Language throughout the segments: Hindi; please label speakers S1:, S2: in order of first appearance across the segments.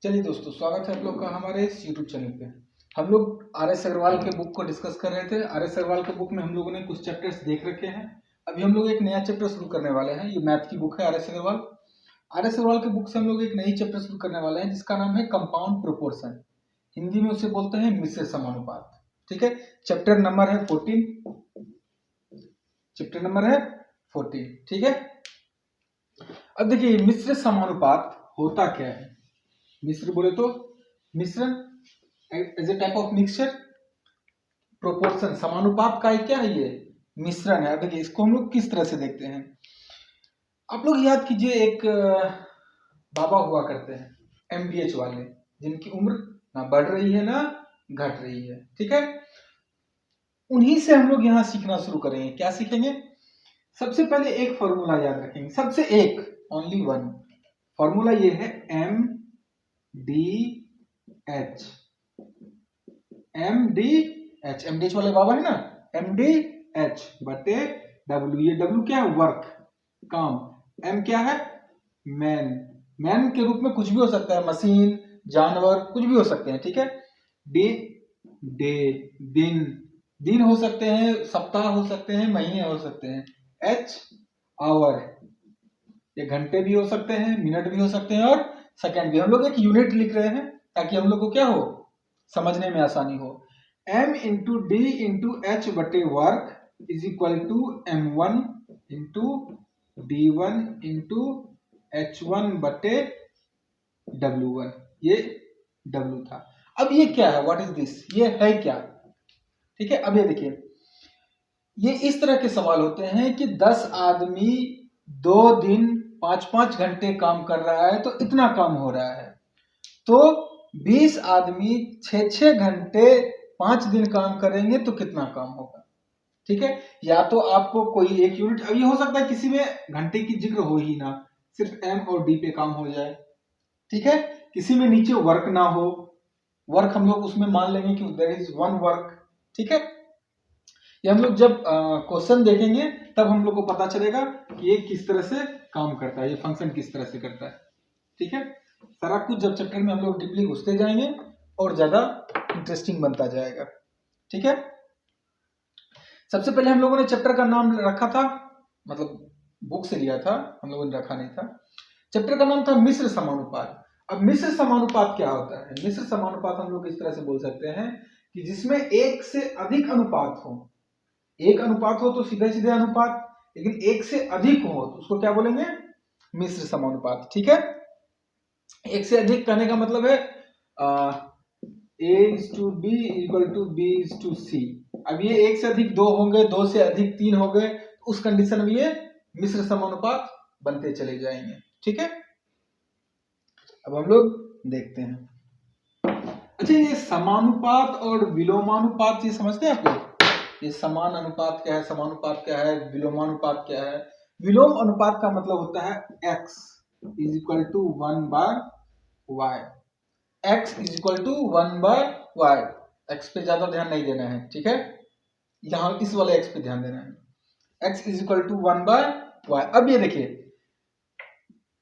S1: चलिए दोस्तों, स्वागत है आप लोग का हमारे इस यूट्यूब चैनल पे। हम लोग आर एस अग्रवाल के बुक को डिस्कस कर रहे थे। आर एस अग्रवाल के बुक में हम लोगों ने कुछ चैप्टर्स देख रखे हैं। अभी हम लोग एक नया चैप्टर शुरू करने वाले हैं। ये मैथ की बुक है R S Agarwal. R S Agarwal की बुक से हम लोग एक नई चैप्टर शुरू करने वाले हैं जिसका नाम है कंपाउंड प्रोपोर्शन। हिंदी में उसे बोलते हैं मिश्र समानुपात। ठीक है, चैप्टर नंबर है 14। चैप्टर नंबर है 14। ठीक है, अब देखिए मिश्र समानुपात होता क्या है। मिश्र बोले तो मिश्रण, as a type of mixture. Proportion समानुपात का क्या है, ये मिश्रण है। देखिए इसको हम लोग किस तरह से देखते हैं। आप लोग याद कीजिए, एक बाबा हुआ करते हैं एमबीएच वाले, जिनकी उम्र ना बढ़ रही है ना घट रही है। ठीक है, उन्हीं से हम लोग यहाँ सीखना शुरू करेंगे। क्या सीखेंगे? सबसे पहले एक फॉर्मूला याद रखेंगे, सबसे एक, ओनली वन फॉर्मूला। ये है M D H. M D H, M D H वाले बाबा है ना, एम डी एच बटे डब्ल्यू। ये डब्ल्यू क्या है? वर्क, काम। एम क्या है? मैन। मैन के रूप में कुछ भी हो सकता है, मशीन, जानवर, कुछ भी हो सकते हैं। ठीक है, डी डे, दिन, दिन हो सकते हैं, सप्ताह हो सकते हैं, महीने हो सकते हैं। एच आवर, ये घंटे भी हो सकते हैं, मिनट भी हो सकते हैं और सेकंड भी। हम लोग एक यूनिट लिख रहे हैं ताकि हम लोग को क्या हो, समझने में आसानी हो। m into d into h बटे work is equal to m1 into d1 into h1 बटे w1। ये w था। अब ये क्या है? What is this? ये है क्या? ठीक है, अब ये देखिए, ये इस तरह के सवाल होते हैं कि 10 आदमी 2 दिन 5-5 घंटे काम कर रहा है तो इतना काम हो रहा है। तो 20 आदमी 6-6 घंटे 5 दिन काम करेंगे तो कितना काम होगा। ठीक है, या तो आपको कोई एक यूनिट, अब ये हो सकता है किसी में घंटे की जिक्र हो ही ना, सिर्फ एम और डी पे काम हो जाए। ठीक है, किसी में नीचे वर्क ना हो, वर्क हम लोग उसमें मान लेंगे कि देयर इज वन वर्क। ठीक है, ये हम लोग जब क्वेश्चन देखेंगे तब हम लोग को पता चलेगा कि ये किस तरह से काम करता है, ये फंक्शन किस तरह से करता है। ठीक है, सारा कुछ जब चैप्टर में हम लोग डीपली घुसते जाएंगे और ज्यादा इंटरेस्टिंग बनता जाएगा। ठीक है, सबसे पहले हम लोगों ने चैप्टर का नाम रखा था, मतलब बुक से लिया था, हम लोगों ने रखा नहीं था। चैप्टर का नाम था मिश्र समानुपात। अब मिश्र समानुपात क्या होता है? मिश्र समानुपात हम लोग इस तरह से बोल सकते हैं कि जिसमें एक से अधिक अनुपात हो। एक अनुपात हो तो सीधे सीधे अनुपात, लेकिन एक से अधिक हो तो उसको क्या बोलेंगे? मिश्र समानुपात। ठीक है, एक से अधिक कहने का मतलब है a is to b equal to b is to c। अब ये एक से अधिक 2 होंगे, 2 से अधिक 3 हो गए, उस कंडीशन में ये मिश्र समानुपात बनते चले जाएंगे। ठीक है, अब हम लोग देखते हैं। अच्छा, ये समानुपात और विलोमानुपात ये समझते हैं आप लोग? ये समान अनुपात क्या है, समानुपात क्या है, विलोमानुपात क्या है? विलोम अनुपात का मतलब होता है x is equal to 1 by y। x is equal to 1 by y। x पे ज्यादा ध्यान नहीं देना है। ठीक है, यहाँ इस वाले x पे ध्यान देना है। x is equal to 1 by y। अब ये देखिए,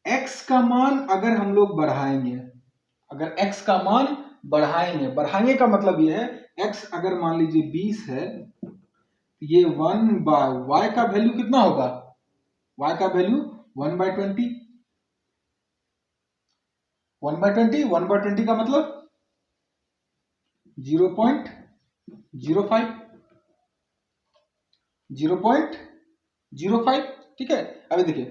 S1: x का मान अगर हम लोग बढ़ाएंगे, अगर x का मान बढ़ाएंगे, बढ़ाएंगे का मतलब ये है, x अगर मान लीजिए 20 है, ये 1 बाय y का वैल्यू कितना होगा? y का वैल्यू 1 बाय 20। 1 बाय 20, 1 बाय 20 का मतलब 0.05, 0.05। ठीक है, अभी देखिए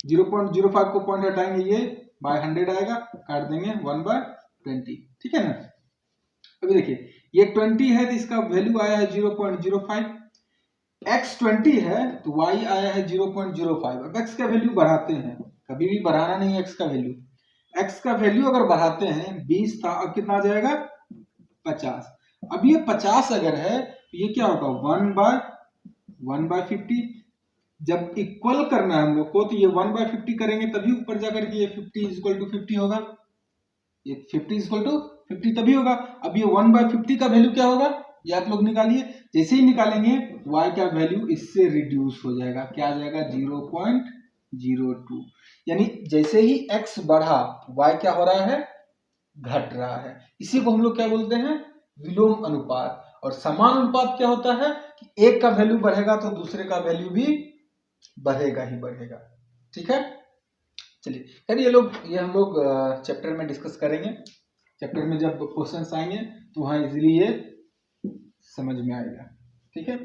S1: 0.05 को पॉइंट हटाएंगे, ये बाय 100 आएगा, काट देंगे 1 बाय 20। ठीक है ना, अभी देखिए ये 20 है तो इसका वैल्यू आया है 0.05। x 20 है तो y आया है 0.05। अब x का वैल्यू बढ़ाते हैं, कभी भी बढ़ाना नहीं है x का वैल्यू। x का वैल्यू अगर बढ़ाते हैं, 20 था, अब कितना आ जाएगा? 50। अब ये 50 अगर है तो ये क्या होगा? 1 बाय 50। जब इक्वल करना है हम लोग को तो ये 1 बाय 50 करेंगे तभी ऊपर जाकर के ये 50 इज इक्वल टू 50 होगा। ये 50 इज इक्वल टू 50 तभी होगा। अब ये 1 बाय 50 का वैल्यू क्या होगा, ये आप लोग निकालिए। जैसे ही निकालेंगे y का वैल्यू इससे रिड्यूस हो जाएगा, क्या आ जाएगा? 0.02। यानी जैसे ही x बढ़ा, y क्या हो रहा है? घट रहा है। इसी को हम लोग क्या बोलते हैं, विलोम अनुपात। और समान अनुपात क्या होता है कि एक का वैल्यू बढ़ेगा तो दूसरे का वैल्यू भी बढ़ेगा ही बढ़ेगा। ठीक है, चलिए यार ये हम लोग चैप्टर में डिस्कस करेंगे। चैप्टर में जब क्वेश्चंस आएंगे तो वहां इजीली ये समझ में आएगा। ठीक है,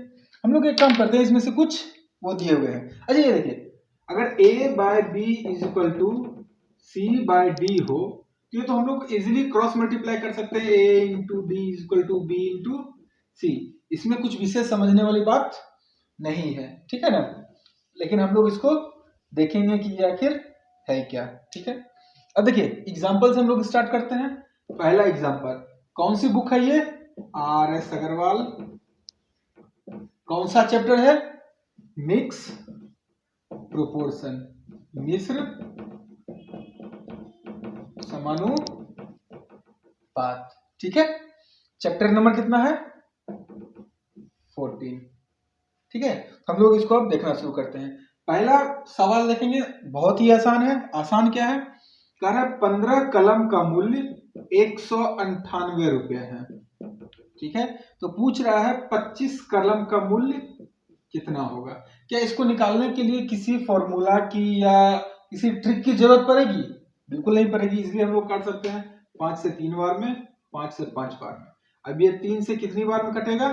S1: हम लोग एक काम करते हैं, इसमें से कुछ वो दिए हुए हैं। अच्छा ये देखिए, अगर a by B is equal to C by D हो तो ये तो हम लोग इजीली क्रॉस मल्टीप्लाई कर सकते हैं, a into d is equal to b into c. इसमें कुछ विशेष समझने वाली बात नहीं है, ठीक है ना। लेकिन हम लोग इसको देखेंगे कि ये आखिर है क्या। ठीक है, अब देखिए एग्जाम्पल से हम लोग स्टार्ट करते हैं। पहला एग्जाम्पल, कौन सी बुक है ये, RS अग्रवाल। कौन सा चैप्टर है, मिक्स प्रोपोर्शन, मिश्र समानुपात। ठीक है, चैप्टर नंबर कितना है, 14। ठीक है, हम लोग इसको अब देखना शुरू करते हैं। पहला सवाल देखेंगे, बहुत ही आसान है। आसान क्या है, कह रहा है 15 कलम का मूल्य 198 रुपये है। ठीक है, तो पूछ रहा है 25 कलम का मूल्य कितना होगा। क्या इसको निकालने के लिए किसी फॉर्मूला की या किसी ट्रिक की जरूरत पड़ेगी, बिल्कुल नहीं पड़ेगी। इसलिए हम लोग काट सकते हैं 5 से 3 बार में, 5 से 5 बार में। अब ये 3 से कितनी बार में कटेगा,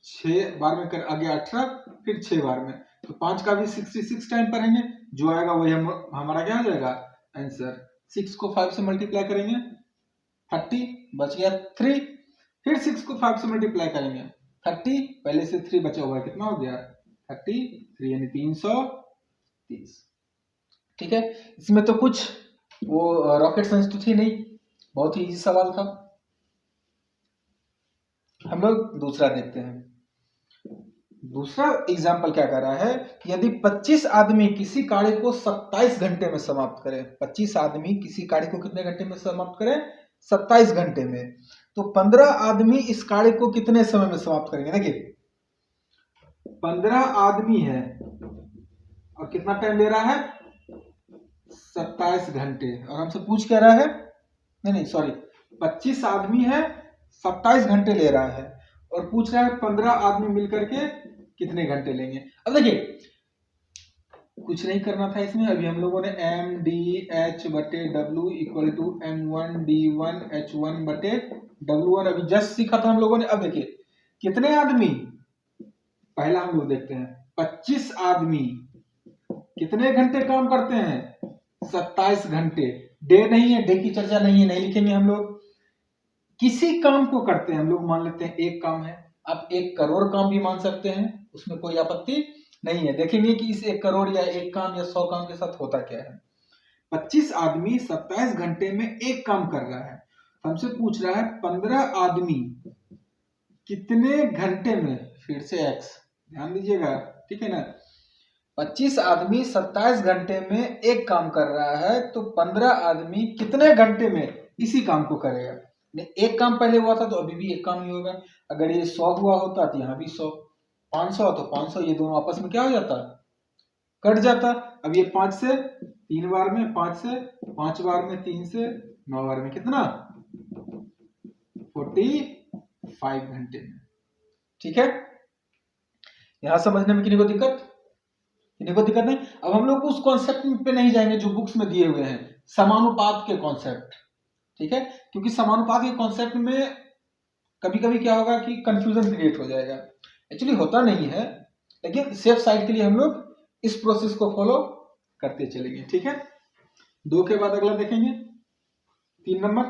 S1: 6 बार में कर, आगे 18, फिर 6 बार में, तो 5 का भी 66 टाइम पढ़ेंगे, जो आएगा वही हमारा क्या हो जाएगा आंसर। 6 को 5 से मल्टीप्लाई करेंगे 30, बच गया 3, फिर 6 को 5 से मल्टीप्लाई करेंगे 30, पहले से 3 बचा हुआ है, कितना हो गया 33, यानी 330। ठीक है, इसमें तो कुछ वो रॉकेट साइंस तो थी नहीं, बहुत ही इजी सवाल था। हम लोग दूसरा देखते हैं। दूसरा एग्जाम्पल क्या कर रहा है कि यदि 25 आदमी किसी कार्य को 27 घंटे में समाप्त करें, 25 आदमी किसी कार्य को कितने घंटे में समाप्त करें, 27 घंटे में, तो 15 आदमी इस कार्य को कितने समय में समाप्त करेंगे। देखिए 15 आदमी है और कितना टाइम ले रहा है, 27 घंटे, और हमसे पूछ क्या रहा है, नहीं सॉरी, 25 आदमी है 27 घंटे ले रहा है और पूछ रहा है 15 आदमी मिलकर के कितने घंटे लेंगे। अब देखिए कुछ नहीं करना था इसमें, अभी हम लोगों ने एम डी एच बटे डब्ल्यू इक्वल टू M1D1H1 बटे W1 अभी जस्ट सीखा था हम लोगों ने। अब देखिए कितने आदमी, पहला हम लोग देखते हैं 25 आदमी कितने घंटे काम करते हैं, 27 घंटे। डे नहीं है, डे की चर्चा नहीं है, नहीं लिखेंगे हम लोग। किसी काम को करते हैं हम लोग, मान लेते हैं एक काम है, आप 1 करोड़ काम भी मान सकते हैं, उसमें कोई आपत्ति नहीं है। देखेंगे कि इस 1 करोड़ या 1 काम या 100 काम के साथ होता क्या है। 25 आदमी 27 घंटे में एक काम कर रहा है, हमसे पूछ रहा है 15 आदमी कितने घंटे में, फिर से x ध्यान दीजिएगा, ठीक है ना। 25 आदमी 27 घंटे में एक काम कर रहा है, तो 15 आदमी कितने घंटे में इसी काम को करेगा। एक काम पहले हुआ था तो अभी भी एक काम ही होगा। अगर ये 100 हुआ होता तो यहाँ भी 100, 500 तो 500, ये दोनों आपस में क्या हो जाता, कट जाता। अब ये 5 से 3 बार में, 5 से 5 बार में, 3 से 9 बार में, कितना 45 घंटे में। ठीक है, यहां समझने में किसी को दिक्कत नहीं। अब हम लोग उस कॉन्सेप्ट पे नहीं जाएंगे जो बुक्स में दिए हुए हैं, समानुपात के कॉन्सेप्ट। ठीक है, क्योंकि समानुपात के कॉन्सेप्ट में कभी कभी क्या होगा कि कंफ्यूजन क्रिएट हो जाएगा। एक्चुअली होता नहीं है, लेकिन सेफ साइड के लिए हम लोग इस प्रोसेस को फॉलो करते चलेंगे। ठीक है, 2 के बाद अगला देखेंगे 3 नंबर।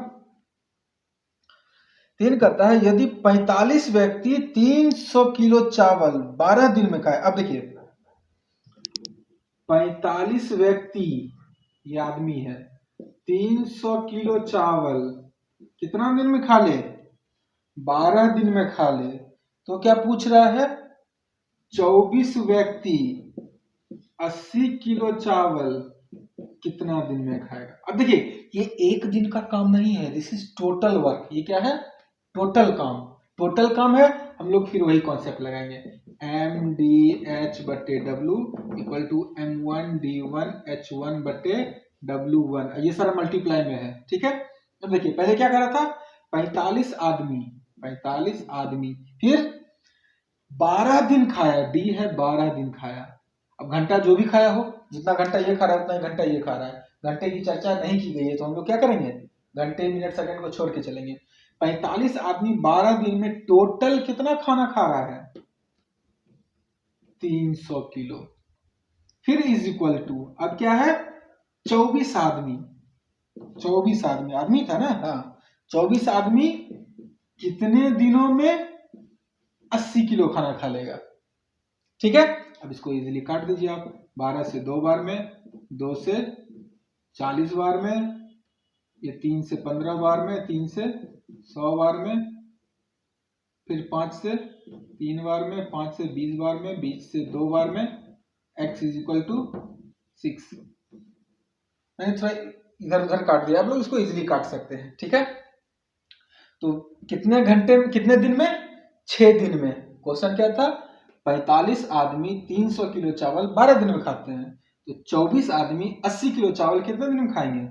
S1: 3 करता है यदि 45 व्यक्ति 300 किलो चावल 12 दिन में खाए। अब देखिए 45 व्यक्ति, ये आदमी है, 300 किलो चावल कितना दिन में खा ले, 12 दिन में खा ले, तो क्या पूछ रहा है 24 व्यक्ति 80 किलो चावल कितना दिन में खाएगा। अब देखिए ये एक दिन का काम नहीं है, दिस इज टोटल वर्क। ये क्या है, टोटल काम है। हम लोग फिर वही कॉन्सेप्ट लगाएंगे, MDH बटे W इक्वल टू M1D1H1 बटे W1, ये सारा मल्टीप्लाई में है। ठीक है, अब देखिए पहले क्या करा था, 45 आदमी, 45 आदमी, फिर 12 दिन खाया, डी है 12 दिन खाया। अब घंटा जो भी खाया हो, जितना घंटा ये खा रहा है उतना ही घंटा ये खा रहा है, घंटे की चर्चा नहीं की गई है तो हम लोग क्या करेंगे, घंटे मिनट सेकंड को छोड़ के चलेंगे। 45 आदमी 12 दिन में टोटल कितना खाना खा रहा है, 300 किलो। फिर इज इक्वल टू, अब क्या है, 24 आदमी, 24 आदमी, आदमी था ना, हाँ, 24 आदमी कितने दिनों में 80 किलो खाना खा लेगा। ठीक है, अब इसको इजीली काट दीजिए आप, 12 से 2 बार में, 2 से 40 बार में, ये 3 से 15 बार में, 3 से 100 बार में, फिर 5 से 3 बार में, 5 से 20 बार में, 20 से 2 बार में, x इज इक्वल टू 6। मैंने थोड़ा इधर उधर काट दिया, आप लोग इसको इजीली काट सकते हैं। ठीक है, तो कितने घंटे में, कितने दिन में, 6 दिन में। क्वेश्चन क्या था, 45 आदमी 300 किलो चावल 12 दिन में खाते हैं, तो 24 आदमी 80 किलो चावल कितने दिन में खाएंगे,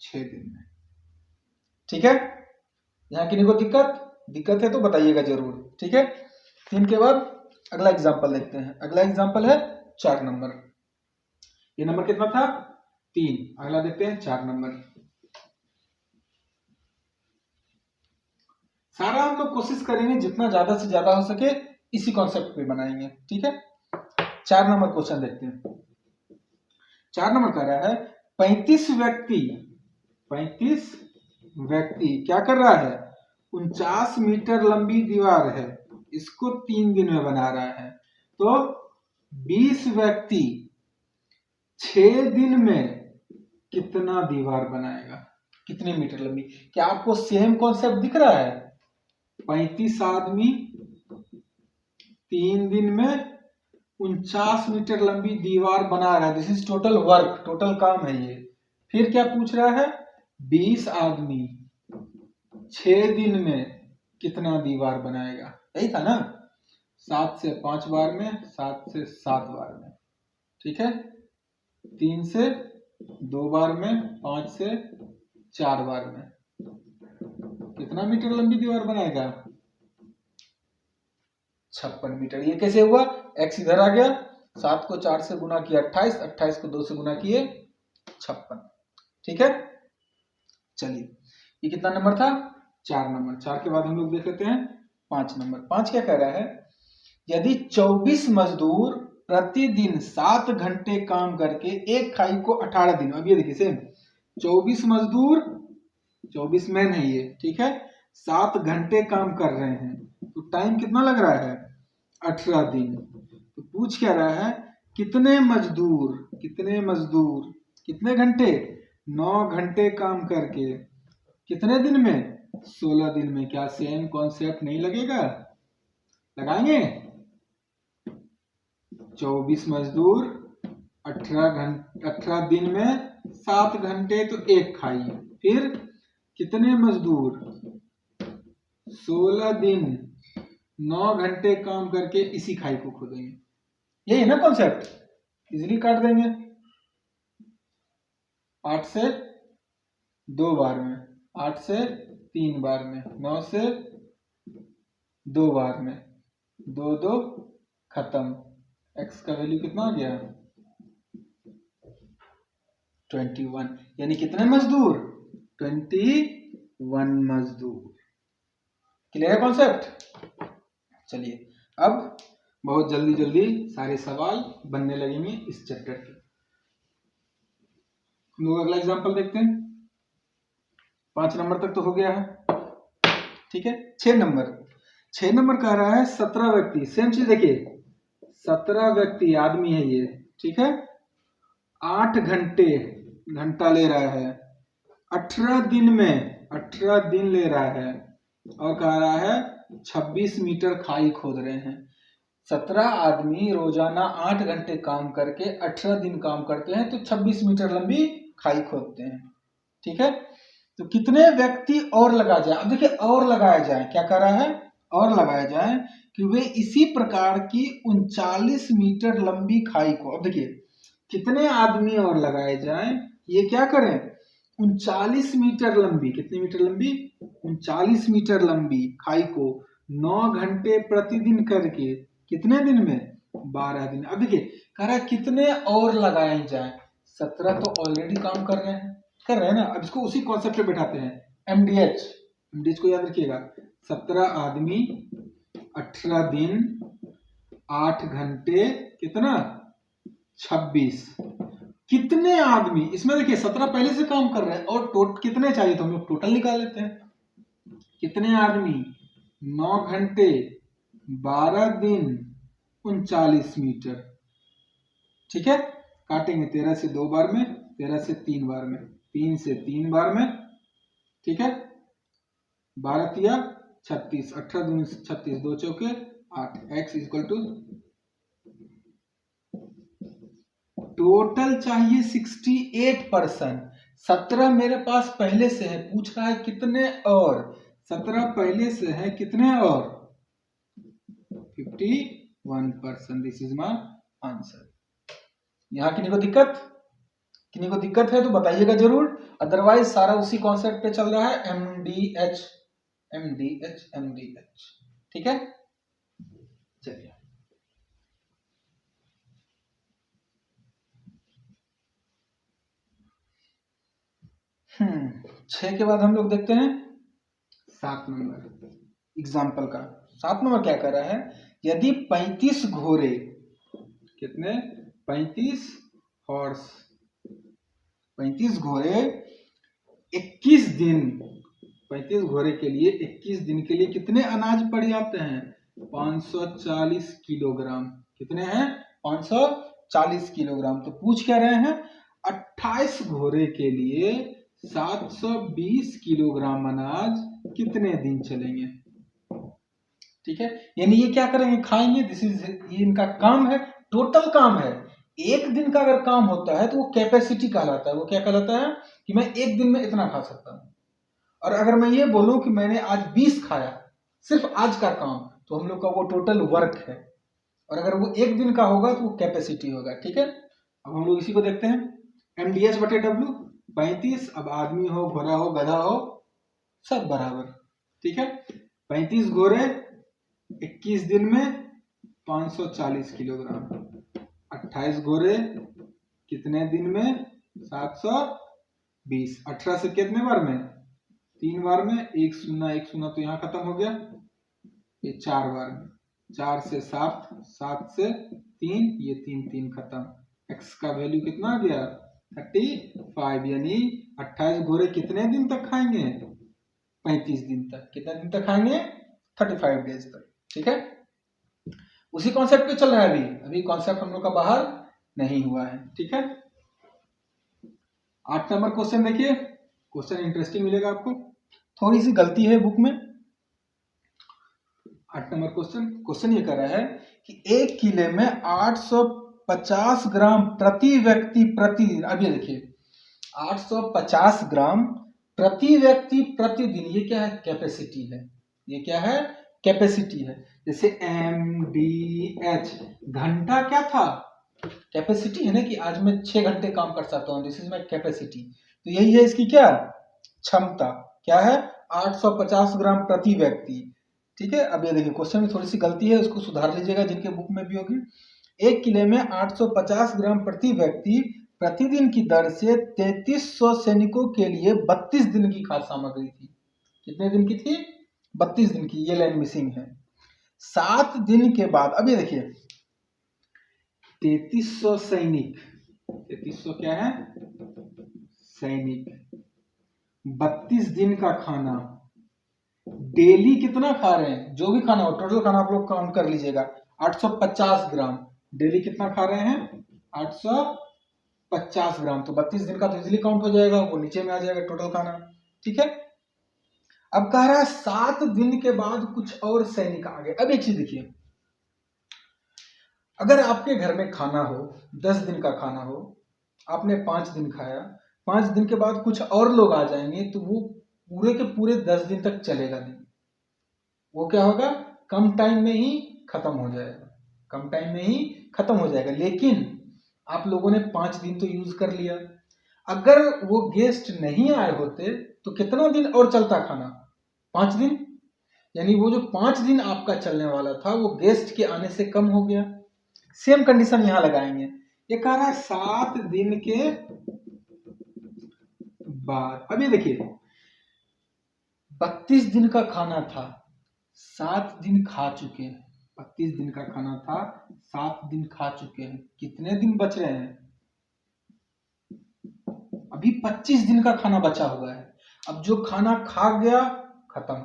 S1: 6 दिन में। ठीक है, यहाँ किन्हीं को दिक्कत है तो बताइएगा जरूर। ठीक है, 3 के बाद अगला एग्जांपल देखते हैं। अगला एग्जांपल है 4 नंबर। ये नंबर कितना था, 3। अगला देखते हैं 4 नंबर। सारा हम लोग कोशिश करेंगे जितना ज्यादा से ज्यादा हो सके इसी कॉन्सेप्ट पे बनाएंगे। ठीक है, 4 नंबर क्वेश्चन देखते हैं। 4 नंबर कह रहा है 35 व्यक्ति क्या कर रहा है, 49 मीटर लंबी दीवार है, इसको 3 दिन में बना रहा है। तो 20 व्यक्ति 6 दिन में कितना दीवार बनाएगा, कितने मीटर लंबी। क्या आपको सेम कॉन्सेप्ट दिख रहा है, 35 आदमी 3 दिन में 49 मीटर लंबी दीवार बना रहा है, this is total work, total काम है ये। फिर क्या पूछ रहा है, 20 आदमी 6 दिन में कितना दीवार बनाएगा, यही था ना, 7 से 5 बार में, 7 से 7 बार में। ठीक है, 3 से 2 बार में, 5 से 4 बार में, कितना मीटर लंबी दीवार बनाएगा, 56 मीटर। ये कैसे हुआ, x इधर आ गया, 7 को 4 से गुना किया 28, 28 को 2 से गुना किए 56। ठीक है, चलिए ये कितना नंबर था, 4 नंबर। 4 के बाद हम लोग देख लेते हैं 5 नंबर। 5 क्या कह रहा है, यदि 24 मजदूर प्रतिदिन 7 घंटे काम करके एक खाई को 18 दिन, अब ये देखिए सेम, 24 मजदूर, 24 मैन है ये, ठीक है, 7 घंटे काम कर रहे हैं, तो टाइम कितना लग रहा है, 18 दिन। तो पूछ क्या रहा है, कितने मजदूर कितने घंटे, 9 घंटे काम करके कितने दिन में, 16 दिन में। क्या सेम कॉन्सेप्ट नहीं लगेगा, लगाएंगे। 24 मजदूर 18 दिन में 7 घंटे तो एक खाई, फिर कितने मजदूर 16 दिन 9 घंटे काम करके इसी खाई को खोदेंगे, यही है ना कॉन्सेप्ट, इजीली काट देंगे। 8 से 2 बार में, 8 से 3 बार में, 9 से 2 बार में, 2 2 खत्म। x का वैल्यू कितना आ गया, 21, यानी कितने मजदूर, 21 मजदूर। क्लियर है कॉन्सेप्ट। चलिए अब बहुत जल्दी सारे सवाल बनने लगेंगे इस चैप्टर के। हम लोग अगला एग्जांपल देखते हैं। 5 नंबर तक तो हो गया है, ठीक है। 6 नंबर कह रहा है 17 व्यक्ति, सेम चीज देखिए, 17 व्यक्ति आदमी है ये, ठीक है, 8 घंटा ले रहा है, 18 दिन ले रहा है, और कह रहा है 26 मीटर खाई खोद रहे हैं। 17 आदमी रोजाना 8 घंटे काम करके 18 दिन काम करते हैं, तो 26 मीटर लंबी खाई खोदते हैं, ठीक है। तो कितने व्यक्ति और लगा जाए, अब देखिए और लगाया जाए, क्या कर रहा है, और लगाया जाए कि वे इसी प्रकार की 39 मीटर लंबी खाई को, अब देखिए कितने आदमी और लगाए जाए, ये क्या करें, 39 मीटर लंबी, कितनी मीटर लंबी? 39 मीटर लंबी खाई को 9 घंटे प्रतिदिन करके कितने दिन में? 12 दिन। अब देखिए कह रहा है कितने और लगाए जाए। 17 तो ऑलरेडी काम कर रहे हैं ना। अब इसको उसी कॉन्सेप्ट पे बैठाते हैं, एमडीएच। एमडीएच को याद रखिएगा, 17 आदमी 18 दिन 8 घंटे कितना? 26। कितने आदमी, इसमें देखिए 17 पहले से काम कर रहे हैं और कितने चाहिए तो हम लोग टोटल निकाल लेते हैं। कितने आदमी? 9 घंटे 12 दिन 39 मीटर। ठीक है, काटेंगे 13 से 2 बार में, 13 से 3 बार में, 3 से 3 बार में। ठीक है, 12 तिया 36, 18 दूनी 36, 2 चौके 8। x इक्वल टू टोटल चाहिए 68%। 17 मेरे पास पहले से है, पूछ रहा है कितने और। 17 पहले से है, कितने और? 51%। This is my answer. यहां किन्हीं को दिक्कत है तो बताइएगा जरूर, अदरवाइज सारा उसी कॉन्सेप्ट पे चल रहा है, एमडीएच एमडीएच एमडीएच। ठीक है, चलिए छह के बाद हम लोग देखते हैं 7 नंबर एग्जाम्पल का। 7 नंबर क्या कर रहा है? यदि 35 घोड़े, कितने? 35 हॉर्स, 35 घोड़े 21 दिन, 35 घोड़े के लिए 21 दिन के लिए कितने अनाज पर्याप्त हैं? 540 किलोग्राम। कितने हैं? 540 किलोग्राम। तो पूछ क्या रहे हैं? 28 घोड़े के लिए 720 किलोग्राम अनाज कितने दिन चलेंगे? ठीक है, यानी ये क्या करेंगे? खाएंगे। दिस इज, ये इनका काम है, टोटल काम है। एक दिन का अगर काम होता है तो वो कैपेसिटी कहलाता है। वो क्या कहलाता है? कि मैं एक दिन में इतना खा सकता हूं। और अगर मैं ये बोलूं कि मैंने आज 20 खाया, सिर्फ आज का काम, तो हम लोग का वो टोटल वर्क है। और अगर वो एक दिन का होगा तो वो कैपेसिटी होगा। ठीक है, अब हम लोग इसी को देखते हैं, एमडीएच बटे डब्ल्यू। 35, अब आदमी हो, घोड़ा हो, गधा हो, सब बराबर। ठीक है, 35 घोड़े 21 दिन में 540 किलोग्राम, 28 घोड़े कितने दिन में? 720। 18 से कितने बार में? 3 बार में। 1 शून्य 1 शून्य तो यहाँ खत्म हो गया। ये 4 बार में, 4 से 7, 7 से 3, ये 3 3 खत्म। x का वैल्यू कितना आ गया? 35। यानी 28 घोड़े कितने दिन तक खाएंगे? 35 दिन तक। कितने दिन तक खाएंगे? 35 डेज तक। ठीक है, उसी कॉन्सेप्ट पे चल रहा है अभी कॉन्सेप्ट हम लोग का बाहर नहीं हुआ है। ठीक है, 8 नंबर क्वेश्चन देखिए, क्वेश्चन इंटरेस्टिंग मिलेगा आपको, थोड़ी सी गलती है बुक में। 8 नंबर क्वेश्चन ये कर रहा है कि 1 किले में 850 ग्राम प्रति व्यक्ति प्रतिदिन। अब ये देखिए 850 ग्राम प्रति व्यक्ति प्रतिदिन, ये क्या है? कैपेसिटी है। ये क्या है? कैपेसिटी है। जैसे एमडीएच, घंटा क्या था? कैपेसिटी है ना, कि आज मैं 6 घंटे काम कर सकता हूँ, दिस इज माई कैपेसिटी। तो यही है इसकी क्या? क्षमता। क्या है? 850 ग्राम प्रति व्यक्ति। ठीक है, अब ये देखिए क्वेश्चन में थोड़ी सी गलती है, उसको सुधार लीजिएगा जिनके बुक में भी होगी। 1 किले में 850 ग्राम प्रति व्यक्ति प्रतिदिन की दर से 3300 सैनिकों के लिए 32 दिन की खाद्य सामग्री थी। कितने दिन की थी? 32 दिन की। ये लाइन मिसिंग है। 7 दिन के बाद, अब ये देखिए 3300 सैनिक, 3300 क्या है? सैनिक, 32 दिन का खाना, डेली कितना खा रहे हैं? जो भी खाना हो, टोटल खाना आप लोग काउंट कर लीजिएगा। 850 ग्राम डेली कितना खा रहे हैं? 850 ग्राम। तो 32 दिन का तो इजीली काउंट हो जाएगा, वो नीचे में आ जाएगा टोटल खाना। ठीक है, अब कह रहा है 7 दिन के बाद कुछ और सैनिक आ गए। अब एक चीज देखिए, अगर आपके घर में खाना हो, 10 दिन का खाना हो, आपने 5 दिन खाया, 5 दिन के बाद कुछ और लोग आ जाएंगे, तो वो पूरे के पूरे 10 दिन तक चलेगा नहीं। वो क्या होगा? कम टाइम में ही खत्म हो जाएगा, कम टाइम में ही खत्म हो जाएगा। लेकिन आप लोगों ने 5 दिन तो यूज कर लिया, अगर वो गेस्ट नहीं आए होते तो कितना दिन और चलता खाना? 5 दिन। यानी वो जो 5 दिन आपका चलने वाला था वो गेस्ट के आने से कम हो गया। सेम कंडीशन यहां लगाएंगे। ये कह रहा है 7 दिन के बाद। अब ये देखिए 32 दिन का खाना था, 7 दिन खा चुके हैं। 32 दिन का खाना था, 7 दिन खा चुके हैं। कितने दिन बच रहे हैं? अभी 25 दिन का खाना बचा हुआ है। अब जो खाना खा गया खत्म।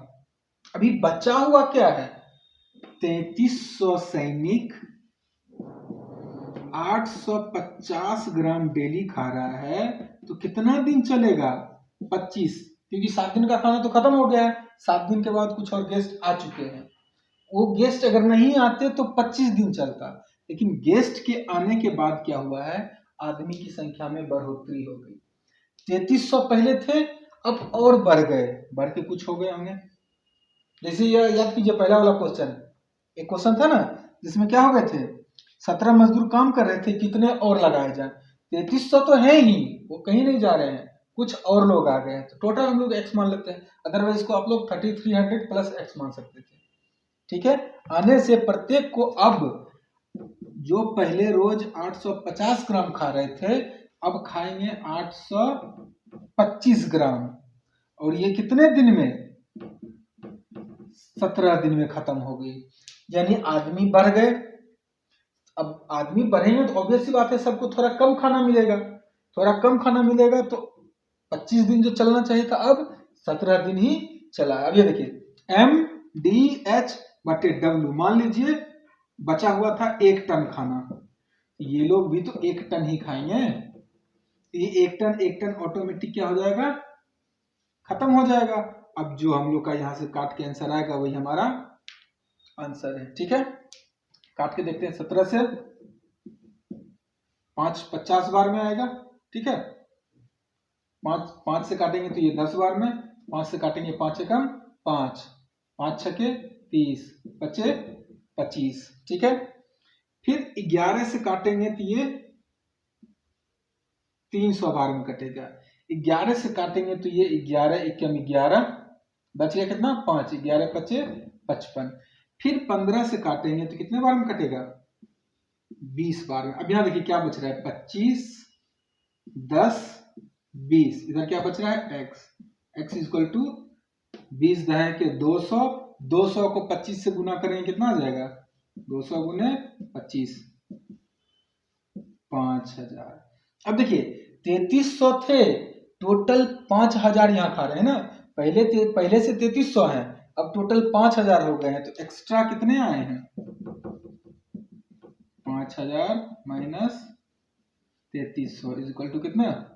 S1: अभी बचा हुआ क्या है? 3300 सैनिक 850 ग्राम डेली खा रहा है तो कितना दिन चलेगा? 25। क्योंकि 7 दिन का खाना तो खत्म हो गया है, 7 दिन के बाद कुछ और गेस्ट आ चुके हैं। वो गेस्ट अगर नहीं आते तो 25 दिन चलता। लेकिन गेस्ट के आने के बाद क्या हुआ है? आदमी की संख्या में बढ़ोतरी हो गई। 3300 पहले थे, अब और बढ़ गए, बढ़ के कुछ हो गए होंगे। जैसे ये याद कीजिए पहला वाला क्वेश्चन, एक क्वेश्चन था ना जिसमें क्या हो गए थे? 17 मजदूर काम कर रहे थे, कितने और लगाए जाए? 3300 तो है ही, वो कहीं नहीं जा रहे हैं, कुछ और लोग आ गए हैं तो टोटल हम लोग x मान लेते हैं। अदरवाइज इसको आप लोग 3300 प्लस x मान सकते थे। ठीक है, आने से प्रत्येक को अब जो पहले रोज 850 ग्राम खा रहे थे अब खाएंगे 825 ग्राम। और ये कितने दिन में? 17 दिन में खत्म हो गई। यानी आदमी बढ़ गए। अब आदमी बढ़ेंगे तो ऑब्वियस सी बात है सबको थोड़ा कम खाना मिलेगा। थोड़ा कम खाना मिलेगा तो 25 दिन जो चलना चाहिए था अब 17 दिन ही चला। अब ये देखिए MDH/W, मान लीजिए बचा हुआ था 1 टन खाना, ये लोग भी तो 1 टन ही खाएंगे। ये 1 टन ऑटोमेटिक क्या हो जाएगा? खत्म हो जाएगा। अब जो हम लोग का यहां से काट के आंसर आएगा वही हमारा आंसर है। ठीक है, काट के देखते हैं। 17 से 5 50 बार में आएगा। ठीक है, 5 से काटेंगे तो ये 10 बार में, 5 से काटेंगे 5 एकम 5, 5 छके 30, बचे 25। ठीक है, फिर 11 से काटेंगे तो ये 300 बार में कटेगा। 11 से काटेंगे तो ये 11 एकम 11, बच गया कितना? 5, 11 पचे 55। फिर 15 से काटेंगे तो कितने बार में कटेगा? 20 बार में। अब यहां देखिए क्या बच रहा है? 25, 10, 20। इधर क्या बच रहा है? x इक्वल टू 20 दहे के 200, 200 को 25 से गुना करेंगे कितना आ जाएगा? 200 गुने 25, 5000। अब देखिए 3300 थे, टोटल 5000 यहाँ खा रहे हैं ना। पहले से 3300 है, अब टोटल 5000 हो गए हैं तो एक्स्ट्रा कितने आए हैं? 5000 माइनस 3300 इज इक्वल टू कितना?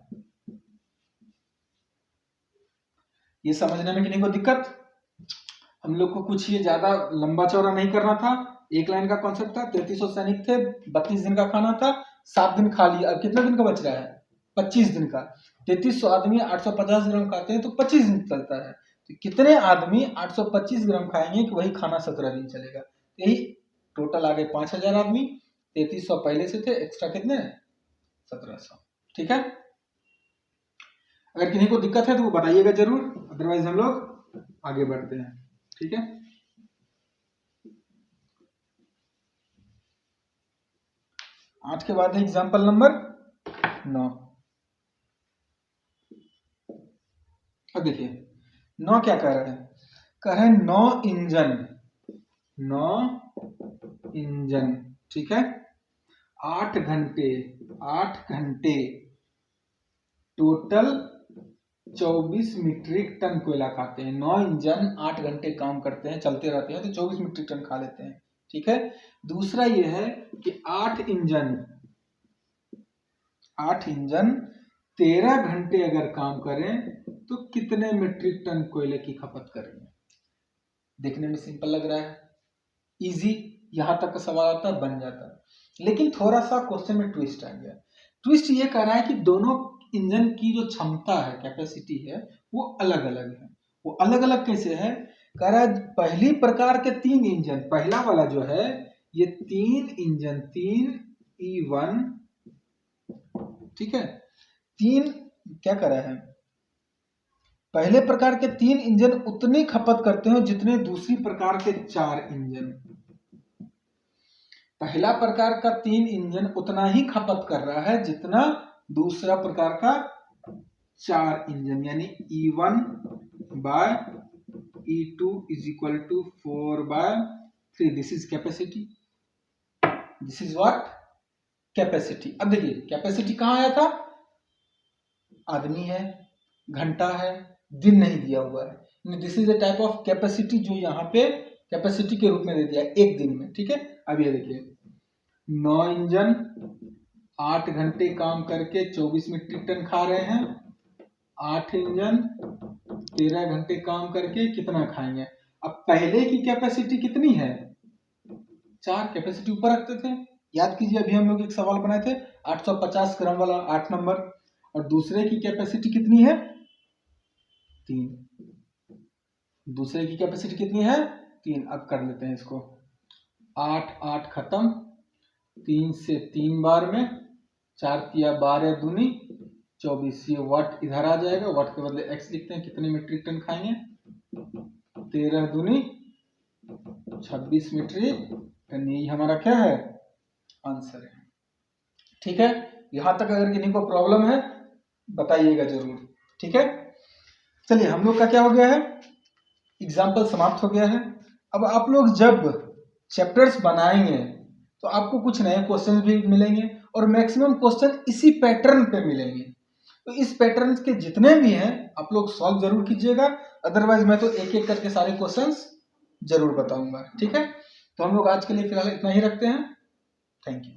S1: ये समझने में किसी को दिक्कत? हम लोग को कुछ ये ज्यादा लंबा चौड़ा नहीं करना था, एक लाइन का कॉन्सेप्ट था। 3300 सैनिक थे, 32 दिन का खाना था, 7 दिन खा लिया। अब कितने दिन का बच रहा है? 25 दिन का। 3300 आदमी 850 ग्राम खाते हैं तो 25 दिन चलता है। तो कितने आदमी 825 ग्राम खाएंगे कि वही खाना 17 दिन चलेगा? यही टोटल आ गए 5000 आदमी। 3300 पहले से थे, एक्स्ट्रा कितने? 1700। ठीक है, अगर किसी को दिक्कत है तो वो बताइएगा जरूर, अदरवाइज हम लोग आगे बढ़ते हैं। ठीक है, आज के बाद है एग्जाम्पल नंबर 9। अब देखिए 9 क्या कह रहे हैं? कह रहे हैं 9 इंजन, 9 इंजन। ठीक है, 8 घंटे, 8 घंटे टोटल 24 मीट्रिक टन कोयला खाते हैं। 9 इंजन 8 घंटे काम करते हैं, चलते रहते हैं तो 24 मीट्रिक टन खा लेते हैं। ठीक है, दूसरा ये है कि 8 इंजन 13 घंटे अगर काम करें तो कितने मीट्रिक टन कोयले की खपत करेंगे? देखने में सिंपल लग रहा है, इजी, यहां तक का सवाल आता है बन जाता है। लेकिन थोड़ा सा क्वेश्चन में ट्विस्ट आ गया। ट्विस्ट ये कह रहा है कि दोनों इंजन की जो क्षमता है, कैपेसिटी है, वो अलग अलग है। वो अलग अलग कैसे है? कह रहा है पहली प्रकार के 3 इंजन, पहला वाला जो है ये 3 इंजन, 3 E1, ठीक है, 3 क्या करा है, पहले प्रकार के 3 इंजन उतनी खपत करते हो जितने दूसरी प्रकार के 4 इंजन। पहला प्रकार का 3 इंजन उतना ही खपत कर रहा है जितना दूसरा प्रकार का 4 इंजन, यानी E1 by E2 is equal to 4/3। This is capacity, this is what, capacity. अब देखिए कैपेसिटी कहां आया था, आदमी है, घंटा है, दिन नहीं दिया हुआ है। This is a type of capacity जो यहाँ पे कैपेसिटी के रूप में दे दिया एक दिन में, ठीक है। अब ये देखिए 9 इंजन 8 घंटे काम करके 24 मीट्रिक टन खा रहे हैं, 8 इंजन 13 घंटे काम करके कितना खाएंगे। अब पहले की कैपेसिटी कितनी है, 4, कैपेसिटी ऊपर रखते थे, याद कीजिए अभी हम लोग एक सवाल बनाए थे 850 ग्राम वाला 8 नंबर, और दूसरे की कैपेसिटी कितनी है, 3। दूसरे की कैपेसिटी कितनी है, 3। अब कर लेते हैं इसको, 8 8 खत्म, 3 से 3 बार में 4 तिया 12 दूनी 24, ये वाट इधर आ जाएगा, वाट के बदले x लिखते हैं, कितने मीट्रिक टन खाएंगे, 13 दूनी 26 मीट्रिक टन, यही हमारा क्या है, आंसर है। ठीक है, यहां तक अगर किन्हीं को प्रॉब्लम है बताइएगा जरूर, ठीक है। चलिए हम लोग का क्या हो गया है, एग्जाम्पल समाप्त हो गया है। अब आप लोग जब चैप्टर्स बनाएंगे तो आपको कुछ नए क्वेश्चन भी मिलेंगे और मैक्सिमम क्वेश्चन इसी पैटर्न पे मिलेंगे। तो इस पैटर्न के जितने भी हैं आप लोग सॉल्व जरूर कीजिएगा, अदरवाइज मैं तो एक एक करके सारे क्वेश्चंस जरूर बताऊंगा, ठीक है। तो हम लोग आज के लिए फिलहाल इतना ही रखते हैं, थैंक यू।